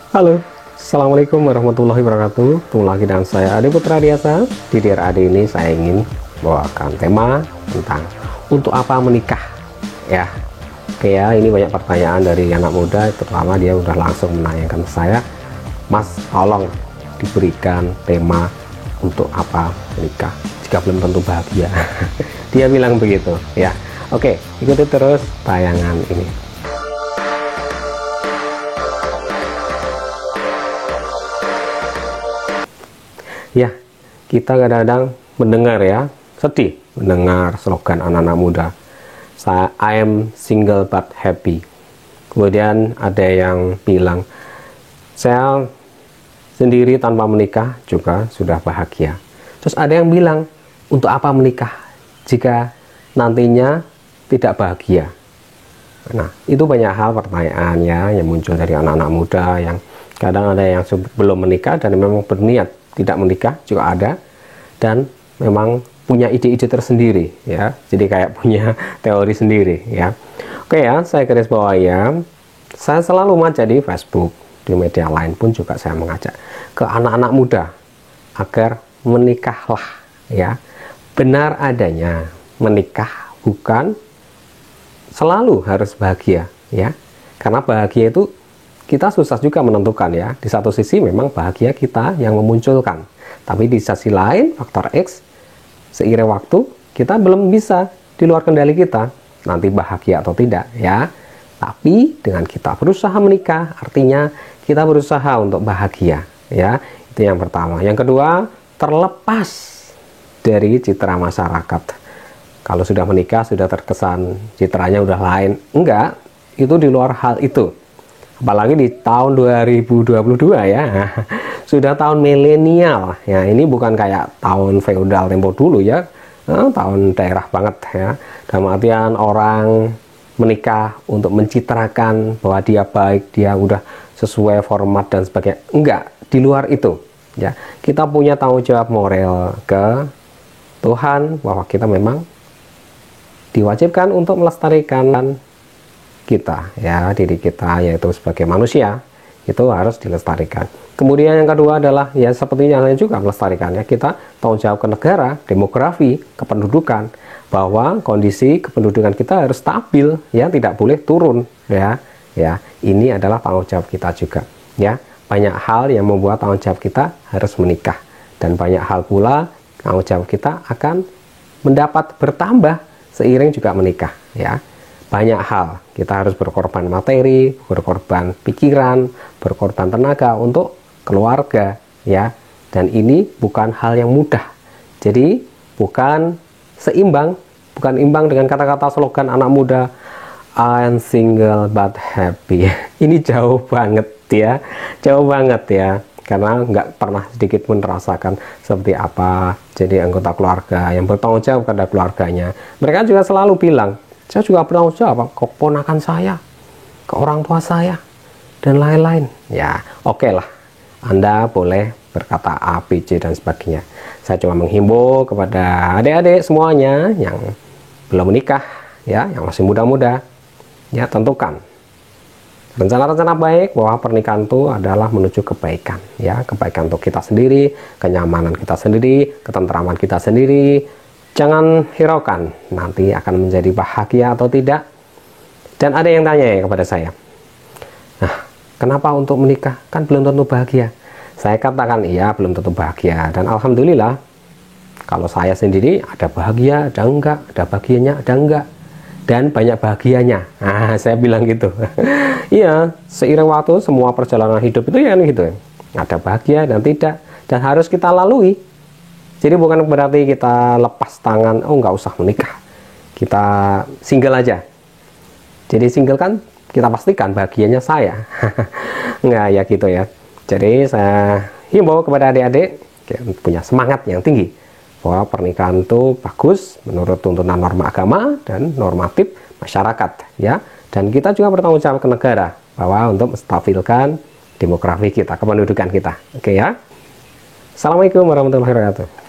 Halo, Assalamualaikum warahmatullahi wabarakatuh. Ketemu lagi dengan saya Ade Putra Diasa. Di Ade ini saya ingin bawakan tema tentang untuk apa menikah. Ya, oke ya, ini banyak pertanyaan dari anak muda, terutama dia udah langsung menanyakan ke saya, Mas, tolong diberikan tema untuk apa menikah jika belum tentu bahagia. Dia bilang begitu ya. Oke, ikuti terus tayangan ini. Ya, kita kadang-kadang mendengar ya, sedih mendengar slogan anak-anak muda, I am single but happy. Kemudian ada yang bilang, saya sendiri tanpa menikah juga sudah bahagia. Terus ada yang bilang, untuk apa menikah jika nantinya tidak bahagia? Nah, itu banyak hal pertanyaannya yang muncul dari anak-anak muda, yang kadang ada yang belum menikah dan memang berniat tidak menikah juga ada, dan memang punya ide-ide tersendiri ya, jadi kayak punya teori sendiri ya. Oke ya, saya garis bawahi ya, saya selalu baca di Facebook, di media lain pun juga saya mengajak ke anak-anak muda agar menikahlah ya, benar adanya menikah bukan selalu harus bahagia ya, karena bahagia itu kita susah juga menentukan ya. Di satu sisi memang bahagia kita yang memunculkan, tapi di sisi lain faktor X, seiring waktu kita belum bisa, di luar kendali kita nanti bahagia atau tidak ya. Tapi dengan kita berusaha menikah, artinya kita berusaha untuk bahagia ya. Itu yang pertama. Yang kedua, terlepas dari citra masyarakat. Kalau sudah menikah sudah terkesan citranya udah lain, enggak, itu di luar hal itu. Apalagi di tahun 2022 ya, sudah tahun milenial ya. Ini bukan kayak tahun feodal tempo dulu ya, tahun daerah banget ya. Dalam artian orang menikah untuk mencitrakan bahwa dia baik, dia udah sesuai format dan sebagainya. Enggak, di luar itu ya. Kita punya tanggung jawab moral ke Tuhan bahwa kita memang diwajibkan untuk melestarikan kita ya, diri kita, yaitu sebagai manusia itu harus dilestarikan. Kemudian yang kedua adalah ya seperti yang lain juga melestarikan ya, kita tanggung jawab ke negara, demografi, kependudukan, bahwa kondisi kependudukan kita harus stabil ya, tidak boleh turun ya. Ya, ini adalah tanggung jawab kita juga ya. Banyak hal yang membuat tanggung jawab kita harus menikah, dan banyak hal pula tanggung jawab kita akan mendapat bertambah seiring juga menikah ya. Banyak hal kita harus berkorban materi, berkorban pikiran, berkorban tenaga untuk keluarga ya, dan ini bukan hal yang mudah. Jadi bukan seimbang, bukan imbang dengan kata-kata slogan anak muda, I am single but happy. Ini jauh banget ya, jauh banget ya, karena nggak pernah sedikit pun merasakan seperti apa jadi anggota keluarga yang bertanggung jawab pada keluarganya. Mereka juga selalu bilang, saya juga bertanggung jawab ke keponakan saya, ke orang tua saya, dan lain-lain. Ya, oke lah, Anda boleh berkata A, B, C, dan sebagainya. Saya cuma menghimbau kepada adik-adik semuanya yang belum menikah, ya, yang masih muda-muda, ya, tentukan rencana-rencana baik bahwa pernikahan itu adalah menuju kebaikan, ya, kebaikan untuk kita sendiri, kenyamanan kita sendiri, ketentraman kita sendiri. Jangan hiraukan nanti akan menjadi bahagia atau tidak. Dan ada yang tanya ya kepada saya, nah, kenapa untuk menikah kan belum tentu bahagia? Saya katakan iya, belum tentu bahagia, dan alhamdulillah kalau saya sendiri ada bahagia, ada enggak, ada bahagianya, ada enggak, dan banyak bahagianya. Nah, saya bilang gitu. Iya, seiring waktu semua perjalanan hidup itu ya gitu, ada bahagia dan tidak, dan harus kita lalui. Jadi bukan berarti kita lepas tangan, oh nggak usah menikah, kita single aja. Jadi single kan kita pastikan bahagianya saya. Nggak ya gitu ya. Jadi saya himbau kepada adik-adik punya semangat yang tinggi bahwa pernikahan itu bagus menurut tuntunan norma agama dan normatif masyarakat ya. Dan kita juga bertanggung jawab ke negara bahwa untuk menstabilkan demografi kita, kependudukan kita. Oke ya. Assalamualaikum warahmatullahi wabarakatuh.